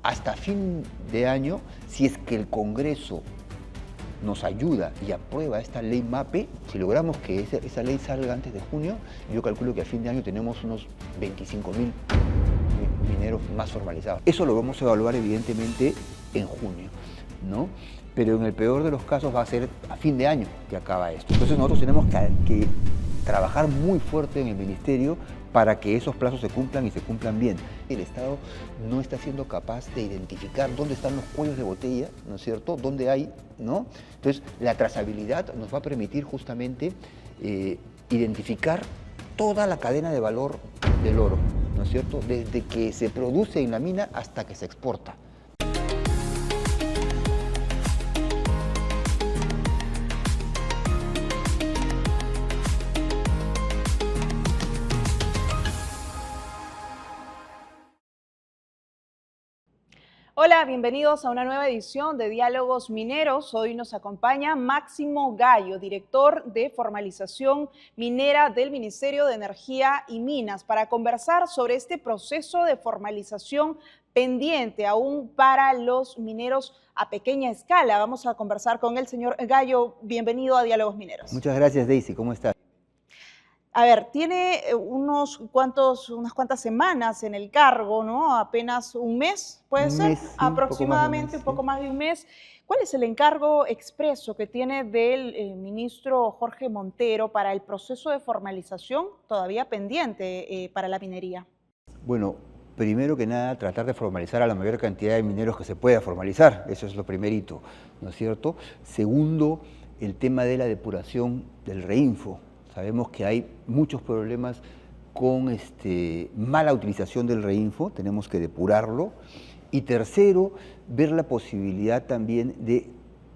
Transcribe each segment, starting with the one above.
hasta fin de año, si es que el Congreso nos ayuda y aprueba esta ley MAPE, si logramos que esa ley salga antes de junio, yo calculo que a fin de año tenemos unos 25.000 mineros más formalizados. Eso lo vamos a evaluar evidentemente en junio, ¿no? Pero en el peor de los casos va a ser a fin de año que acaba esto. Entonces nosotros tenemos que trabajar muy fuerte en el Ministerio para que esos plazos se cumplan y se cumplan bien. El Estado no está siendo capaz de identificar dónde están los cuellos de botella, ¿no es cierto?, dónde hay, ¿no? Entonces, la trazabilidad nos va a permitir justamente identificar toda la cadena de valor del oro, ¿no es cierto?, desde que se produce en la mina hasta que se exporta. Hola, bienvenidos a una nueva edición de Diálogos Mineros. Hoy nos acompaña Máximo Gallo, director de formalización minera del Ministerio de Energía y Minas, para conversar sobre este proceso de formalización pendiente aún para los mineros a pequeña escala. Vamos a conversar con el señor Gallo. Bienvenido a Diálogos Mineros. Muchas gracias, Daisy. ¿Cómo estás? A ver, tiene unas cuantas semanas en el cargo, ¿no? Apenas un mes, ¿puede ser? Un mes, sí, Aproximadamente, un poco más de un mes. ¿Cuál es el encargo expreso que tiene del ministro Jorge Montero para el proceso de formalización todavía pendiente para la minería? Bueno, primero que nada, tratar de formalizar a la mayor cantidad de mineros que se pueda formalizar. Eso es lo primerito, ¿no es cierto? Segundo, el tema de la depuración del reinfo. Sabemos que hay muchos problemas con mala utilización del reinfo, tenemos que depurarlo. Y tercero, ver la posibilidad también de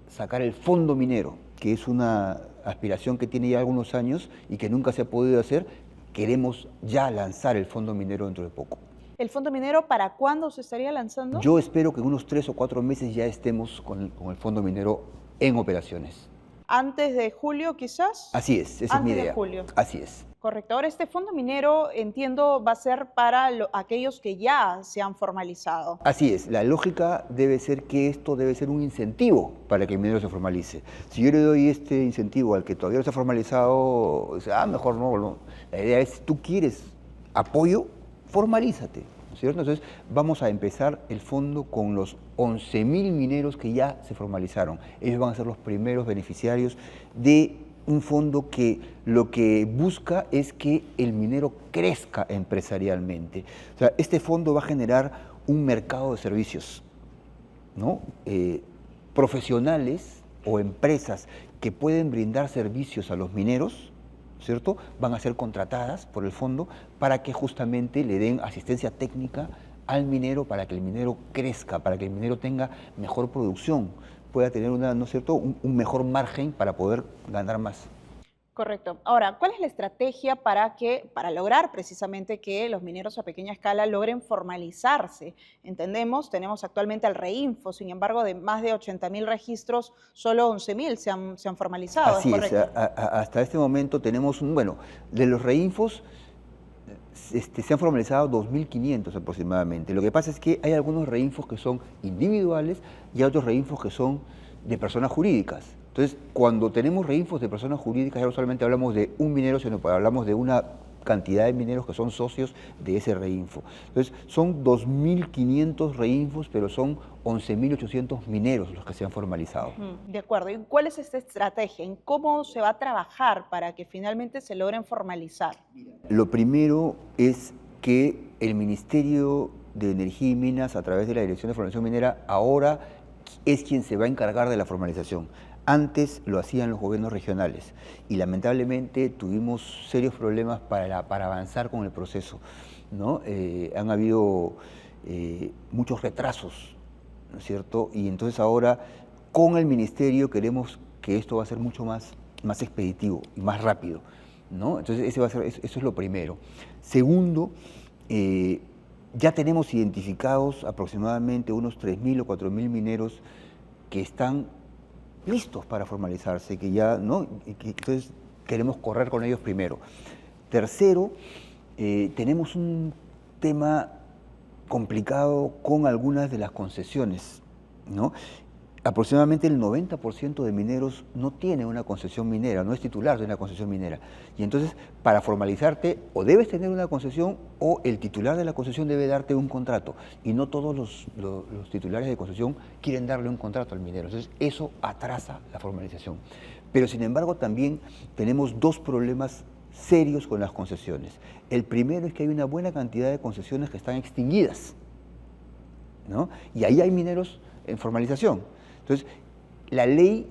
sacar el fondo minero, que es una aspiración que tiene ya algunos años y que nunca se ha podido hacer. Queremos ya lanzar el fondo minero dentro de poco. ¿El fondo minero para cuándo se estaría lanzando? Yo espero que en unos 3 o 4 meses ya estemos con el fondo minero en operaciones. ¿Antes de julio quizás? Así es, esa es mi idea. Antes de julio. Así es. Correcto. Ahora, este fondo minero, entiendo, va a ser para aquellos que ya se han formalizado. Así es. La lógica debe ser que esto debe ser un incentivo para que el minero se formalice. Si yo le doy este incentivo al que todavía no se ha formalizado, dice, mejor no. La idea es, si tú quieres apoyo, formalízate, ¿no es cierto? Entonces, vamos a empezar el fondo con los 11.000 mineros que ya se formalizaron. Ellos van a ser los primeros beneficiarios de un fondo que lo que busca es que el minero crezca empresarialmente. O sea, este fondo va a generar un mercado de servicios, ¿no? Profesionales o empresas que pueden brindar servicios a los mineros, ¿cierto?, van a ser contratadas por el fondo para que justamente le den asistencia técnica al minero, para que el minero crezca, para que el minero tenga mejor producción, pueda tener ¿no es cierto?, un mejor margen para poder ganar más. Correcto. Ahora, ¿cuál es la estrategia para lograr precisamente que los mineros a pequeña escala logren formalizarse? Entendemos, tenemos actualmente el reinfo, sin embargo, de más de 80.000 registros, solo 11.000 se han formalizado. Así es, hasta este momento tenemos, de los reinfos se han formalizado 2.500 aproximadamente. Lo que pasa es que hay algunos reinfos que son individuales y hay otros reinfos que son de personas jurídicas. Entonces, cuando tenemos reinfos de personas jurídicas, ya no solamente hablamos de un minero, sino que hablamos de una cantidad de mineros que son socios de ese reinfo. Entonces, son 2.500 reinfos, pero son 11.800 mineros los que se han formalizado. De acuerdo. ¿Y cuál es esta estrategia? ¿En cómo se va a trabajar para que finalmente se logren formalizar? Lo primero es que el Ministerio de Energía y Minas, a través de la Dirección de Formación Minera, ahora es quien se va a encargar de la formalización. Antes lo hacían los gobiernos regionales y lamentablemente tuvimos serios problemas para avanzar con el proceso, ¿no? Han habido muchos retrasos, ¿no es cierto? Y entonces ahora con el ministerio queremos que esto va a ser mucho más expeditivo y más rápido, ¿no? Entonces eso es lo primero. Segundo, ya tenemos identificados aproximadamente unos 3.000 o 4.000 mineros que están listos para formalizarse, que ya, ¿no? Entonces queremos correr con ellos primero. Tercero, tenemos un tema complicado con algunas de las concesiones, ¿no? Aproximadamente el 90% de mineros no tiene una concesión minera, no es titular de una concesión minera. Y entonces, para formalizarte, o debes tener una concesión o el titular de la concesión debe darte un contrato. Y no todos los titulares de concesión quieren darle un contrato al minero. Entonces, eso atrasa la formalización. Pero, sin embargo, también tenemos dos problemas serios con las concesiones. El primero es que hay una buena cantidad de concesiones que están extinguidas, ¿no? Y ahí hay mineros en formalización. Entonces, la ley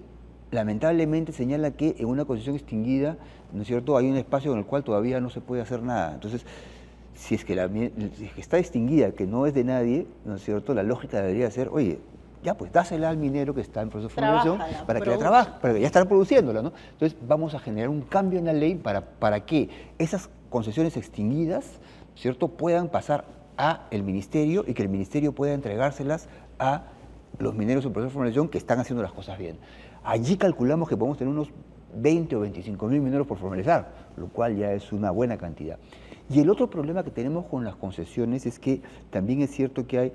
lamentablemente señala que en una concesión extinguida, ¿no es cierto?, hay un espacio en el cual todavía no se puede hacer nada. Entonces, si es que está extinguida, que no es de nadie, ¿no es cierto?, la lógica debería ser, oye, ya pues dásela al minero que está en proceso de formalización para que la trabaje, para que ya estará produciéndola, ¿no? Entonces, vamos a generar un cambio en la ley para que esas concesiones extinguidas, ¿cierto?, puedan pasar a el ministerio y que el ministerio pueda entregárselas a los mineros en proceso de formalización que están haciendo las cosas bien. Allí calculamos que podemos tener unos 20 o 25.000 mineros por formalizar, lo cual ya es una buena cantidad. Y el otro problema que tenemos con las concesiones es que también es cierto que hay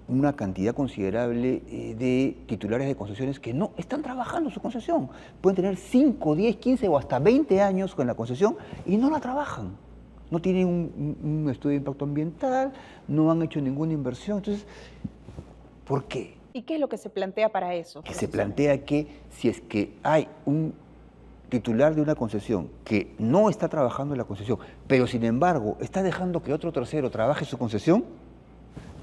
una cantidad considerable de titulares de concesiones que no están trabajando su concesión. Pueden tener 5, 10, 15 o hasta 20 años con la concesión y no la trabajan. No tienen un estudio de impacto ambiental, no han hecho ninguna inversión. Entonces, ¿por qué? ¿Y qué es lo que se plantea para eso? Que se plantea que si es que hay un titular de una concesión que no está trabajando en la concesión, pero sin embargo está dejando que otro tercero trabaje su concesión,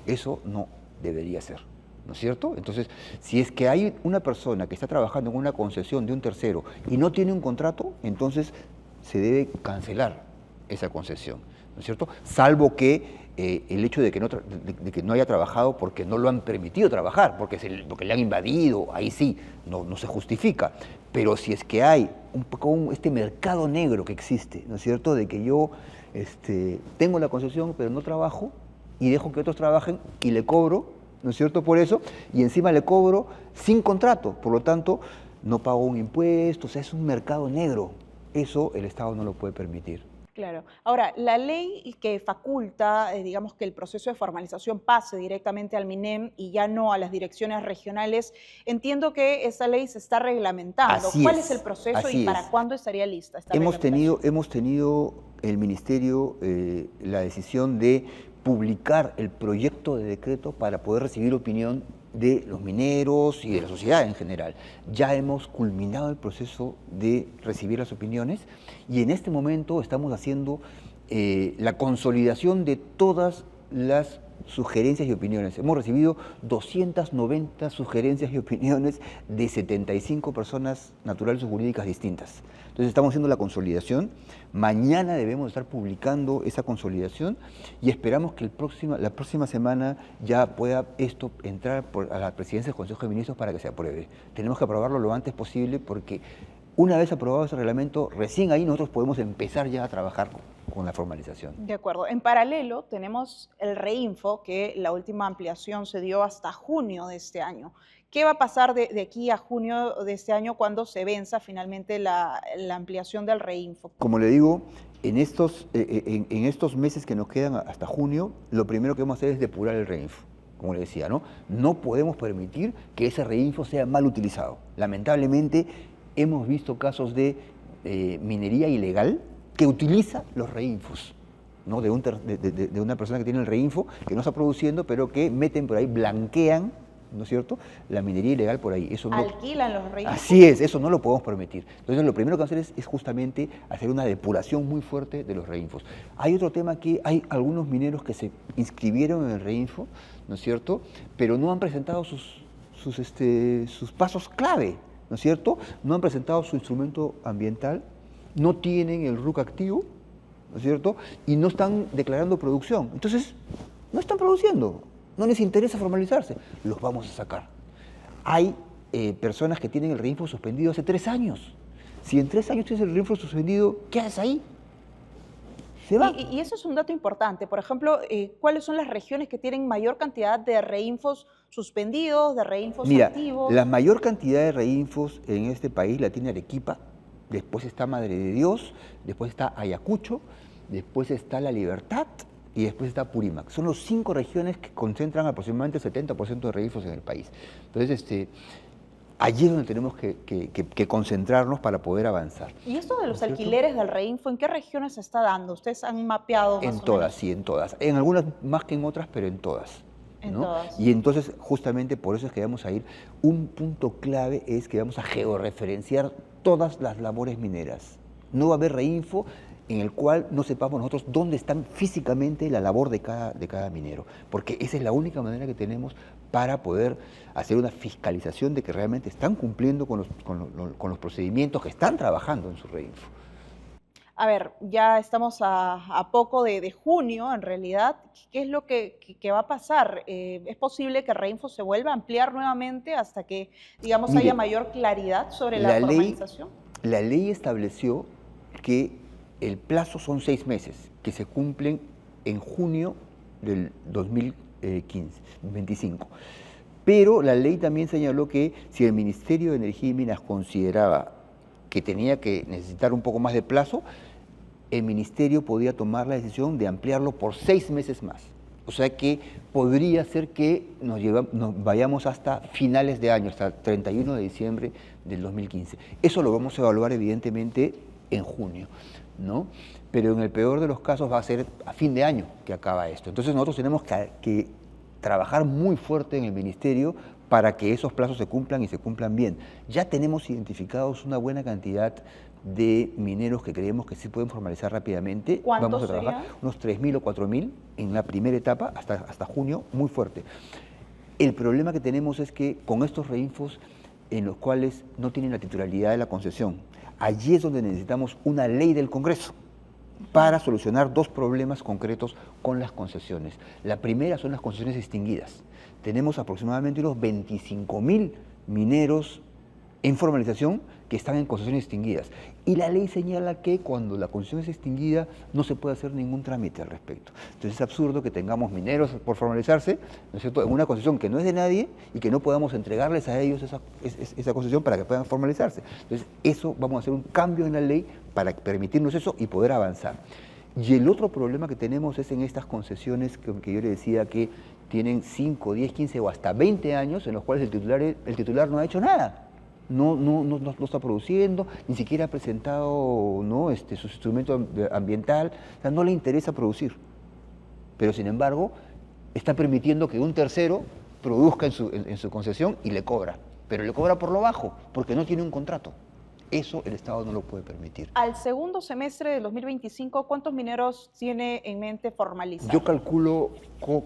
eso no debería ser, ¿no es cierto? Entonces, si es que hay una persona que está trabajando en una concesión de un tercero y no tiene un contrato, entonces se debe cancelar esa concesión, ¿no es cierto? Salvo que el hecho de que no haya trabajado porque no lo han permitido trabajar, porque le han invadido, ahí sí, no se justifica. Pero si es que hay un poco este mercado negro que existe, ¿no es cierto?, de que yo tengo la concesión pero no trabajo y dejo que otros trabajen y le cobro, ¿no es cierto?, por eso, y encima le cobro sin contrato, por lo tanto, no pago un impuesto, o sea, es un mercado negro. Eso el Estado no lo puede permitir. Claro. Ahora, la ley que faculta, digamos, que el proceso de formalización pase directamente al MINEM y ya no a las direcciones regionales, entiendo que esa ley se está reglamentando. ¿Cuál es el proceso y para cuándo estaría lista esta reglamentación? Hemos tenido el Ministerio la decisión de publicar el proyecto de decreto para poder recibir opinión de los mineros y de la sociedad en general. Ya hemos culminado el proceso de recibir las opiniones y en este momento estamos haciendo la consolidación de todas las sugerencias y opiniones. Hemos recibido 290 sugerencias y opiniones de 75 personas naturales o jurídicas distintas. Entonces estamos haciendo la consolidación. Mañana debemos estar publicando esa consolidación y esperamos que la próxima semana ya pueda esto entrar a la presidencia del Consejo de Ministros para que se apruebe. Tenemos que aprobarlo lo antes posible porque una vez aprobado ese reglamento, recién ahí nosotros podemos empezar ya a trabajar con la formalización. De acuerdo. En paralelo tenemos el REINFO, que la última ampliación se dio hasta junio de este año. ¿Qué va a pasar de aquí a junio de este año cuando se venza finalmente la ampliación del REINFO? Como le digo, en estos meses que nos quedan hasta junio, lo primero que vamos a hacer es depurar el REINFO. Como le decía, ¿no? No podemos permitir que ese REINFO sea mal utilizado. Lamentablemente, hemos visto casos de minería ilegal que utiliza los REINFOs, ¿no? de una persona que tiene el REINFO, que no está produciendo, pero que meten por ahí, blanquean, ¿no es cierto?, la minería ilegal por ahí. Eso ¿Alquilan los REINFOs? Así es, eso no lo podemos permitir. Entonces, lo primero que vamos a hacer es justamente hacer una depuración muy fuerte de los REINFOs. Hay otro tema que hay algunos mineros que se inscribieron en el REINFO, ¿no es cierto?, pero no han presentado sus pasos clave, ¿no es cierto? No han presentado su instrumento ambiental, no tienen el RUC activo, ¿no es cierto? Y no están declarando producción. Entonces, no están produciendo, no les interesa formalizarse, los vamos a sacar. Hay personas que tienen el REINFO suspendido hace 3 años. Si en 3 años tienes el REINFO suspendido, ¿qué haces ahí? Se va. Y eso es un dato importante. Por ejemplo, ¿cuáles son las regiones que tienen mayor cantidad de REINFOs suspendidos, de REINFOs activos? Mira, la mayor cantidad de REINFOs en este país la tiene Arequipa, después está Madre de Dios, después está Ayacucho, después está La Libertad, y después está Purímac. Son las 5 regiones que concentran aproximadamente el 70% de reífos en el país. Entonces, allí es donde tenemos que concentrarnos para poder avanzar. ¿Y esto de ¿No los es cierto? alquileres del Reinfo, en qué regiones se está dando? ¿Ustedes han mapeado más En o todas, menos? sí, en todas. En algunas más que en otras, pero en todas. En ¿no? todas. Y entonces, justamente por eso es que vamos a ir, un punto clave es que vamos a georreferenciar todas las labores mineras. No va a haber reinfo en el cual no sepamos nosotros dónde están físicamente la labor de cada minero, porque esa es la única manera que tenemos para poder hacer una fiscalización de que realmente están cumpliendo con los procedimientos, que están trabajando en su reinfo. A ver, ya estamos a poco de junio, en realidad. ¿Qué es lo que va a pasar? ¿Es posible que Reinfo se vuelva a ampliar nuevamente hasta que, digamos, Mire, haya mayor claridad sobre la formalización? La ley estableció que el plazo son 6 meses, que se cumplen en junio del 2025. Pero la ley también señaló que si el Ministerio de Energía y Minas consideraba que tenía que necesitar un poco más de plazo, el Ministerio podía tomar la decisión de ampliarlo por 6 meses más. O sea que podría ser que nos vayamos hasta finales de año, hasta el 31 de diciembre del 2015. Eso lo vamos a evaluar evidentemente en junio, ¿no? Pero en el peor de los casos va a ser a fin de año que acaba esto. Entonces nosotros tenemos que trabajar muy fuerte en el Ministerio para que esos plazos se cumplan y se cumplan bien. Ya tenemos identificados una buena cantidad de mineros que creemos que sí pueden formalizar rápidamente. ¿Cuántos Vamos a trabajar serían? unos 3.000 o 4.000 en la primera etapa hasta junio, muy fuerte. El problema que tenemos es que con estos reinfos en los cuales no tienen la titularidad de la concesión, allí es donde necesitamos una ley del Congreso para solucionar 2 problemas concretos con las concesiones. La primera son las concesiones extinguidas. Tenemos aproximadamente unos 25.000 mineros en formalización que están en concesiones extinguidas. Y la ley señala que cuando la concesión es extinguida no se puede hacer ningún trámite al respecto. Entonces es absurdo que tengamos mineros por formalizarse, ¿no es cierto?, en una concesión que no es de nadie y que no podamos entregarles a ellos esa concesión para que puedan formalizarse. Entonces eso, vamos a hacer un cambio en la ley para permitirnos eso y poder avanzar. Y el otro problema que tenemos es en estas concesiones que yo le decía que tienen 5, 10, 15 o hasta 20 años en los cuales el titular no ha hecho nada. No está produciendo, ni siquiera ha presentado, ¿no?, su instrumento ambiental, o sea, no le interesa producir. Pero sin embargo, está permitiendo que un tercero produzca en su concesión y le cobra, pero le cobra por lo bajo, porque no tiene un contrato. Eso el Estado no lo puede permitir. Al segundo semestre del 2025, ¿cuántos mineros tiene en mente formalizar? Yo calculo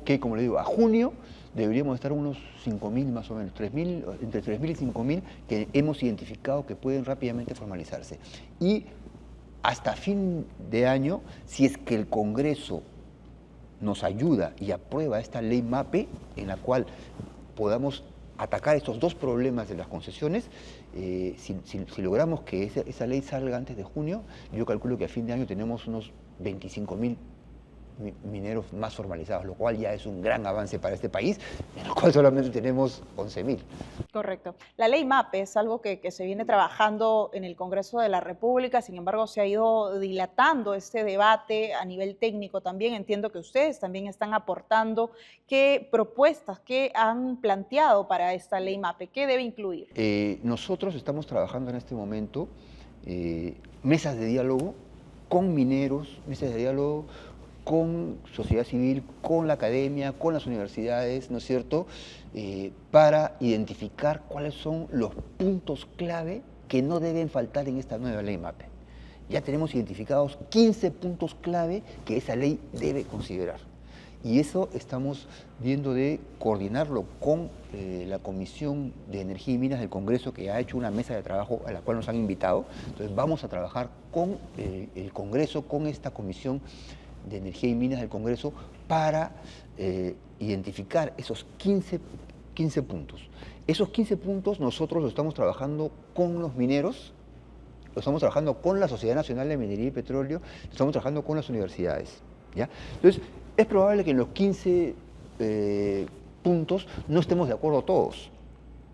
que, como le digo, a junio deberíamos estar unos 5.000 más o menos, entre 3.000 y 5.000 que hemos identificado que pueden rápidamente formalizarse. Y hasta fin de año, si es que el Congreso nos ayuda y aprueba esta ley MAPE, en la cual podamos atacar estos 2 problemas de las concesiones, si logramos que esa ley salga antes de junio, yo calculo que a fin de año tenemos unos 25.000 mineros más formalizados, lo cual ya es un gran avance para este país, en el cual solamente tenemos 11.000. Correcto. La ley MAPE es algo que se viene trabajando en el Congreso de la República, sin embargo se ha ido dilatando este debate a nivel técnico también. Entiendo que ustedes también están aportando. ¿Qué propuestas, qué han planteado para esta ley MAPE? ¿Qué debe incluir? Nosotros estamos trabajando en este momento mesas de diálogo con mineros, mesas de diálogo con sociedad civil, con la academia, con las universidades, ¿no es cierto?, para identificar cuáles son los puntos clave que no deben faltar en esta nueva ley MAPE. Ya tenemos identificados 15 puntos clave que esa ley debe considerar. Y eso estamos viendo de coordinarlo con la Comisión de Energía y Minas del Congreso, que ha hecho una mesa de trabajo a la cual nos han invitado. Entonces vamos a trabajar con el Congreso, con esta Comisión de Energía y Minas del Congreso para identificar esos 15 puntos. Esos 15 puntos nosotros lo estamos trabajando con los mineros, lo estamos trabajando con la Sociedad Nacional de Minería y Petróleo, lo estamos trabajando con las universidades, ¿ya? Entonces, es probable que en los 15 puntos no estemos de acuerdo todos,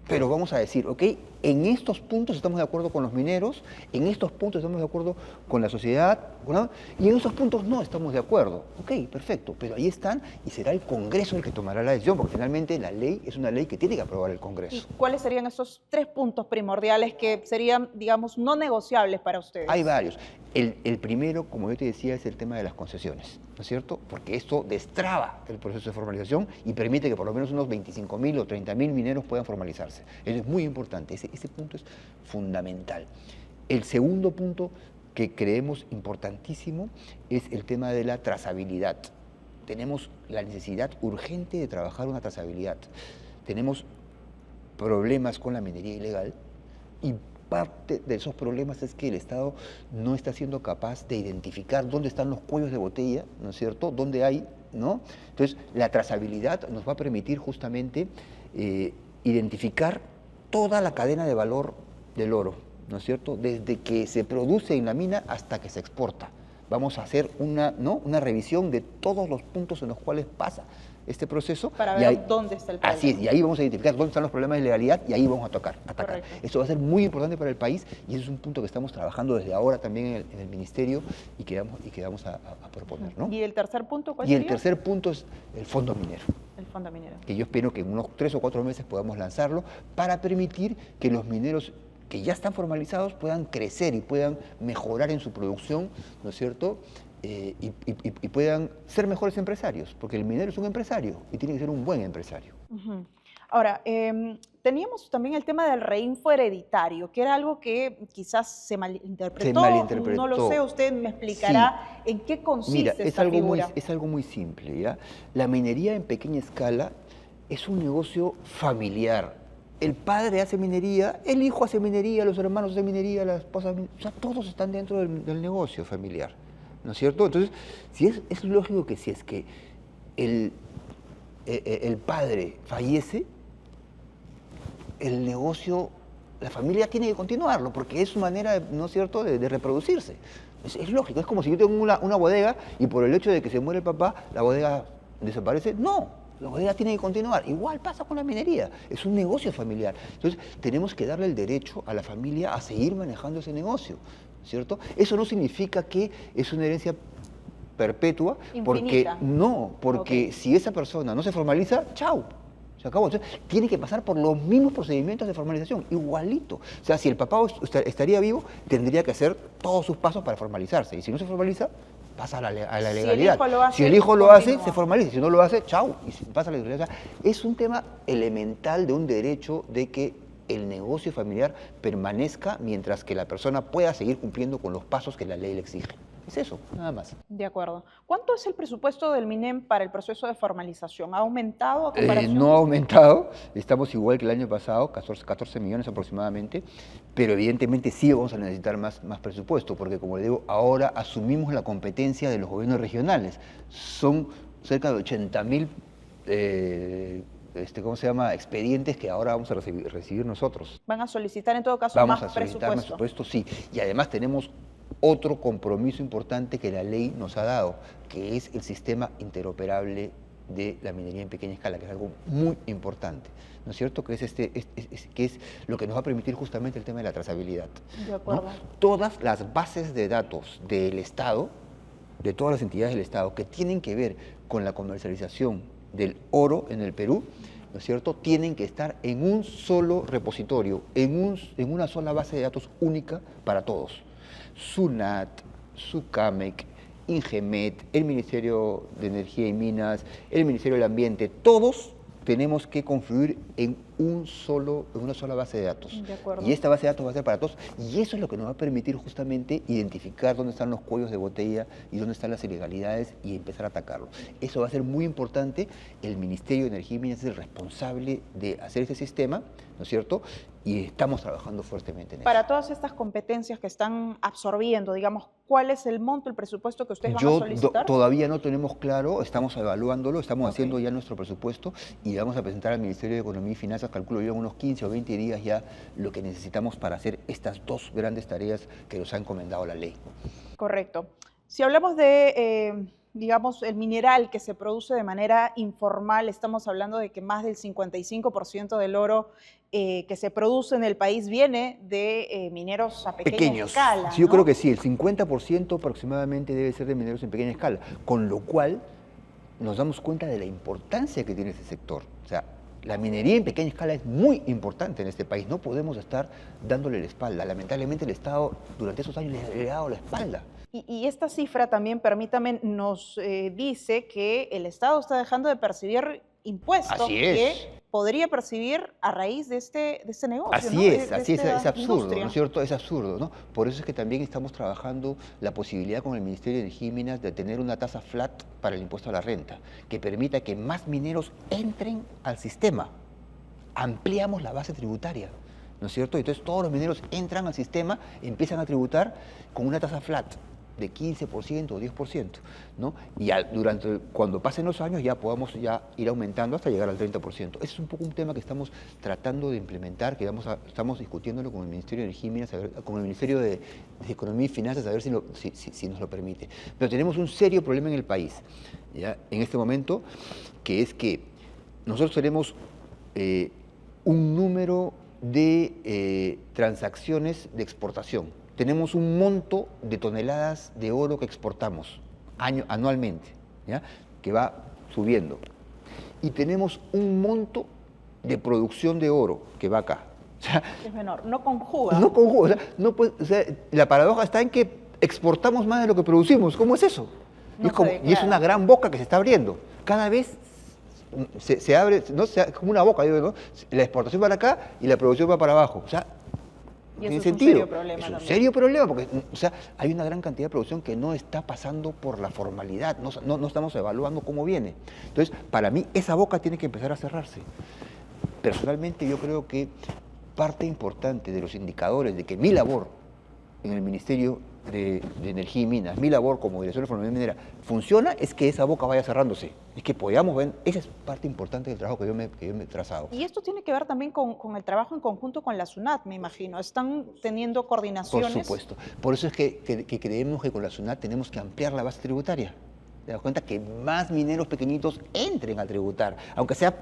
pero vamos a decir, ok, en estos puntos estamos de acuerdo con los mineros, en estos puntos estamos de acuerdo con la sociedad, ¿no? Y en estos puntos no estamos de acuerdo. Ok, perfecto, pero ahí están y será el Congreso el que tomará la decisión, porque finalmente la ley es una ley que tiene que aprobar el Congreso. ¿Y cuáles serían esos 3 puntos primordiales que serían, digamos, no negociables para ustedes? Hay varios. El primero, como yo te decía, es el tema de las concesiones, ¿no es cierto? Porque esto destraba el proceso de formalización y permite que por lo menos unos 25.000 o 30.000 mineros puedan formalizarse. Eso es muy importante, ese punto es fundamental. El segundo punto que creemos importantísimo es el tema de la trazabilidad. Tenemos la necesidad urgente de trabajar una trazabilidad. Tenemos problemas con la minería ilegal y parte de esos problemas es que el Estado no está siendo capaz de identificar dónde están los cuellos de botella, ¿no es cierto?, dónde hay, ¿no? Entonces, la trazabilidad nos va a permitir justamente identificar toda la cadena de valor del oro, ¿no es cierto?, desde que se produce en la mina hasta que se exporta. Vamos a hacer una revisión de todos los puntos en los cuales pasa este proceso. Para ver dónde está el problema. Así es, y ahí vamos a identificar dónde están los problemas de legalidad y ahí vamos a atacar. Correcto. Esto va a ser muy importante para el país y ese es un punto que estamos trabajando desde ahora también en el Ministerio y que vamos a proponer, ¿no? ¿Y el tercer punto cuál Y sería? el tercer punto es el fondo minero. El fondo minero. Que yo espero que en unos 3 o 4 meses podamos lanzarlo para permitir que los mineros que ya están formalizados puedan crecer y puedan mejorar en su producción, ¿no es cierto?, y puedan ser mejores empresarios, porque el minero es un empresario y tiene que ser un buen empresario. Uh-huh. Ahora, teníamos también el tema del reinfo hereditario, que era algo que quizás se malinterpretó. No lo sé, usted me explicará en qué consiste esta figura. Es algo muy simple, ¿ya? La minería en pequeña escala es un negocio familiar. El padre hace minería, el hijo hace minería, los hermanos hacen minería, la esposa, o sea, todos están dentro del negocio familiar, ¿no es cierto? Entonces, es lógico que si es que el padre fallece, el negocio, la familia tiene que continuarlo, porque es su manera, ¿no es cierto?, de reproducirse. Es lógico, es como si yo tengo una bodega y por el hecho de que se muere el papá, la bodega desaparece. No. La bodega tiene que continuar. Igual pasa con la minería. Es un negocio familiar. Entonces, tenemos que darle el derecho a la familia a seguir manejando ese negocio, ¿cierto? Eso no significa que es una herencia perpetua, infinita. Porque si esa persona no se formaliza, ¡chao! Se acabó. Entonces, tiene que pasar por los mismos procedimientos de formalización, igualito. O sea, si el papá estaría vivo, tendría que hacer todos sus pasos para formalizarse. Y si no se formaliza, pasa a la legalidad. Si el hijo lo hace, se formaliza. Si no lo hace, chau, y pasa a la legalidad. Es un tema elemental de un derecho de que el negocio familiar permanezca mientras que la persona pueda seguir cumpliendo con los pasos que la ley le exige. Es eso, nada más. De acuerdo. ¿Cuánto es el presupuesto del MINEM para el proceso de formalización? ¿Ha aumentado a comparación? No ha aumentado, estamos igual que el año pasado, 14 millones aproximadamente, pero evidentemente sí vamos a necesitar más presupuesto, porque como le digo, ahora asumimos la competencia de los gobiernos regionales. Son cerca de 80.000 expedientes que ahora vamos a recibir nosotros. ¿Van a solicitar en todo caso más presupuesto? Vamos a solicitar más presupuesto, sí. Y además tenemos otro compromiso importante que la ley nos ha dado, que es el sistema interoperable de la minería en pequeña escala, que es algo muy importante, ¿no es cierto? Que es lo que nos va a permitir justamente el tema de la trazabilidad. De acuerdo. ¿No? Todas las bases de datos del Estado, de todas las entidades del Estado, que tienen que ver con la comercialización del oro en el Perú, ¿no es cierto?, tienen que estar en un solo repositorio, en una sola base de datos única para todos. SUNAT, SUCAMEC, INGEMET, el Ministerio de Energía y Minas, el Ministerio del Ambiente, todos tenemos que confluir en una sola base de datos. De acuerdo. Y esta base de datos va a ser para todos, y eso es lo que nos va a permitir justamente identificar dónde están los cuellos de botella y dónde están las ilegalidades y empezar a atacarlo. Eso va a ser muy importante. El Ministerio de Energía y Minas es el responsable de hacer este sistema, ¿no es cierto?, y estamos trabajando fuertemente en eso. Para todas estas competencias que están absorbiendo, digamos, ¿cuál es el monto, el presupuesto que ustedes van a solicitar? Todavía no tenemos claro, estamos evaluándolo, estamos haciendo ya nuestro presupuesto y vamos a presentar al Ministerio de Economía y Finanzas, calculo yo en unos 15 o 20 días ya, lo que necesitamos para hacer estas dos grandes tareas que nos ha encomendado la ley. Correcto. Si hablamos de digamos, el mineral que se produce de manera informal, estamos hablando de que más del 55% del oro que se produce en el país viene de mineros a pequeña Pequeños. escala, Sí, yo creo ¿no? que sí, el 50% aproximadamente debe ser de mineros en pequeña escala, con lo cual nos damos cuenta de la importancia que tiene ese sector. O sea, la minería en pequeña escala es muy importante en este país, no podemos estar dándole la espalda. Lamentablemente el Estado durante esos años le ha dado la espalda. Y esta cifra también, permítame, nos dice que el Estado está dejando de percibir impuestos Así que es. podría percibir a raíz de este negocio, ¿no? Así es, esta es absurdo, industria. ¿no es cierto? Es absurdo, ¿no? Por eso es que también estamos trabajando la posibilidad con el Ministerio de Energía y Minas de tener una tasa flat para el impuesto a la renta, que permita que más mineros entren al sistema. Ampliamos la base tributaria, ¿no es cierto? Entonces todos los mineros entran al sistema, empiezan a tributar con una tasa flat de 15% o 10%, ¿no? Y cuando pasen los años ya podamos ir aumentando hasta llegar al 30%. Ese es un poco un tema que estamos tratando de implementar, que estamos discutiéndolo con el Ministerio de Energía y Minas, con el Ministerio de Economía y Finanzas, a ver si nos lo permite. Pero tenemos un serio problema en el país, ¿ya? En este momento, que es que nosotros tenemos un número de transacciones de exportación. Tenemos un monto de toneladas de oro que exportamos anualmente, ¿ya? Que va subiendo. Y tenemos un monto de producción de oro que va acá. O sea, Es menor, no conjuga. no conjuga, o sea, la paradoja está en que exportamos más de lo que producimos. ¿Cómo es eso? No Y es una gran boca que se está abriendo. Cada vez se abre, ¿no? Como una boca, digo, ¿no? La exportación va para acá y la producción va para abajo. O sea, Y tiene eso es un sentido. serio problema Es un también. serio problema porque, o sea, hay una gran cantidad de producción que no está pasando por la formalidad, no estamos evaluando cómo viene. Entonces, para mí, esa boca tiene que empezar a cerrarse. Personalmente, yo creo que parte importante de los indicadores de que mi labor en el Ministerio de Energía y Minas, mi labor como director de formación minera, funciona, es que esa boca vaya cerrándose. Es que podamos ver, esa es parte importante del trabajo que yo me he trazado. Y esto tiene que ver también con el trabajo en conjunto con la SUNAT, me imagino. ¿Están teniendo Por coordinaciones? supuesto. Por eso es que creemos que con la SUNAT tenemos que ampliar la base tributaria. Te das cuenta que más mineros pequeñitos entren a tributar, aunque sea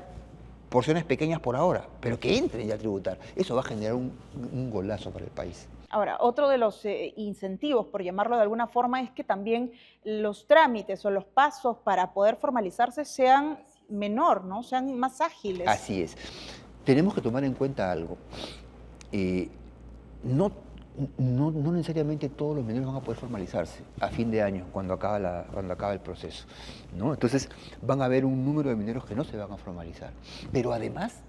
porciones pequeñas por ahora, pero que entren ya a tributar. Eso va a generar un golazo para el país. Ahora, otro de los incentivos, por llamarlo de alguna forma, es que también los trámites o los pasos para poder formalizarse sean menor, ¿no? Sean más ágiles. Así es. Tenemos que tomar en cuenta algo. No necesariamente todos los mineros van a poder formalizarse a fin de año, cuando acaba el proceso, ¿no? Entonces van a haber un número de mineros que no se van a formalizar. Pero además,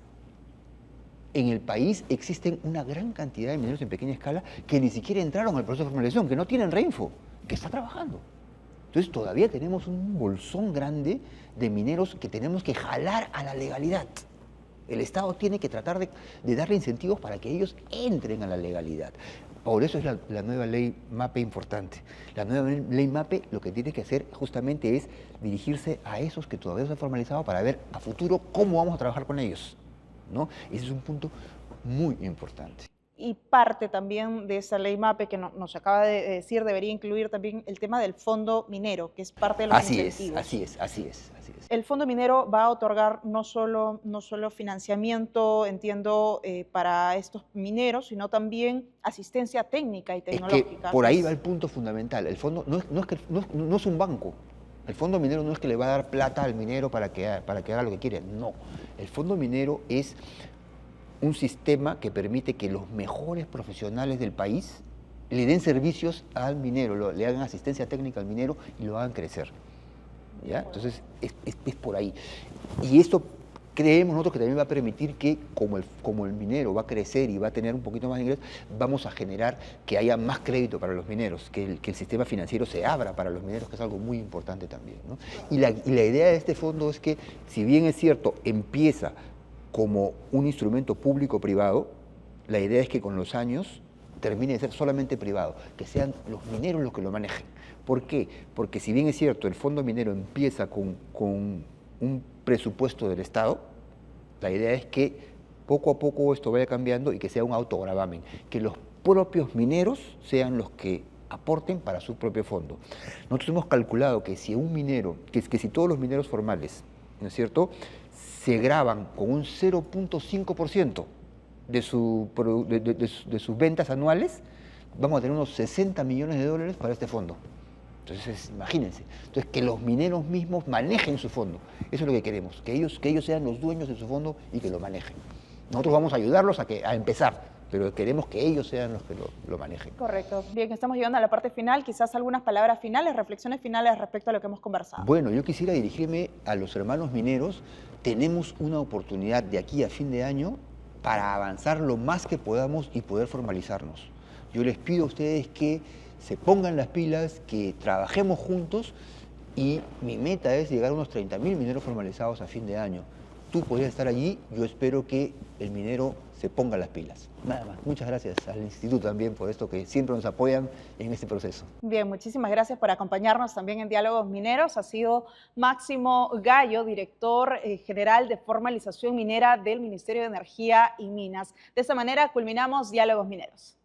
en el país existen una gran cantidad de mineros en pequeña escala que ni siquiera entraron al proceso de formalización, que no tienen reinfo, que está trabajando. Entonces todavía tenemos un bolsón grande de mineros que tenemos que jalar a la legalidad. El Estado tiene que tratar de darle incentivos para que ellos entren a la legalidad. Por eso es la nueva ley MAPE importante. La nueva ley MAPE lo que tiene que hacer justamente es dirigirse a esos que todavía no se han formalizado para ver a futuro cómo vamos a trabajar con ellos, ¿no? Ese es un punto muy importante. Y parte también de esa ley MAPE que nos acaba de decir debería incluir también el tema del fondo minero, que es parte de los incentivos. Así es. El fondo minero va a otorgar no solo financiamiento, entiendo, para estos mineros, sino también asistencia técnica y tecnológica. Es que por ahí va el punto fundamental. El fondo no es un banco. El fondo minero no es que le va a dar plata al minero para que haga lo que quiere. No. El fondo minero es un sistema que permite que los mejores profesionales del país le den servicios al minero, le hagan asistencia técnica al minero y lo hagan crecer. ¿Ya? Entonces, es por ahí. Y esto creemos nosotros que también va a permitir que, como el minero va a crecer y va a tener un poquito más de ingresos, vamos a generar que haya más crédito para los mineros, que el sistema financiero se abra para los mineros, que es algo muy importante también, ¿no? Y la idea de este fondo es que, si bien es cierto, empieza como un instrumento público-privado, la idea es que con los años termine de ser solamente privado, que sean los mineros los que lo manejen. ¿Por qué? Porque si bien es cierto, el fondo minero empieza con un presupuesto del Estado, la idea es que poco a poco esto vaya cambiando y que sea un autogravamen, que los propios mineros sean los que aporten para su propio fondo. Nosotros hemos calculado que si un minero, que si todos los mineros formales, ¿no es cierto?, se graban con un 0.5% de sus ventas anuales, vamos a tener unos 60 millones de dólares para este fondo. Entonces, imagínense. Entonces, que los mineros mismos manejen su fondo. Eso es lo que queremos, que ellos sean los dueños de su fondo y que lo manejen. Nosotros vamos a ayudarlos a empezar, pero queremos que ellos sean los que lo manejen. Correcto. Bien, estamos llegando a la parte final. Quizás algunas palabras finales, reflexiones finales respecto a lo que hemos conversado. Bueno, yo quisiera dirigirme a los hermanos mineros. Tenemos una oportunidad de aquí a fin de año para avanzar lo más que podamos y poder formalizarnos. Yo les pido a ustedes que se pongan las pilas, que trabajemos juntos y mi meta es llegar a unos 30.000 mineros formalizados a fin de año. Tú podrías estar allí, yo espero que el minero se ponga las pilas. Nada más. Muchas gracias al Instituto también por esto que siempre nos apoyan en este proceso. Bien, muchísimas gracias por acompañarnos también en Diálogos Mineros. Ha sido Máximo Gallo, director general de formalización minera del Ministerio de Energía y Minas. De esta manera culminamos Diálogos Mineros.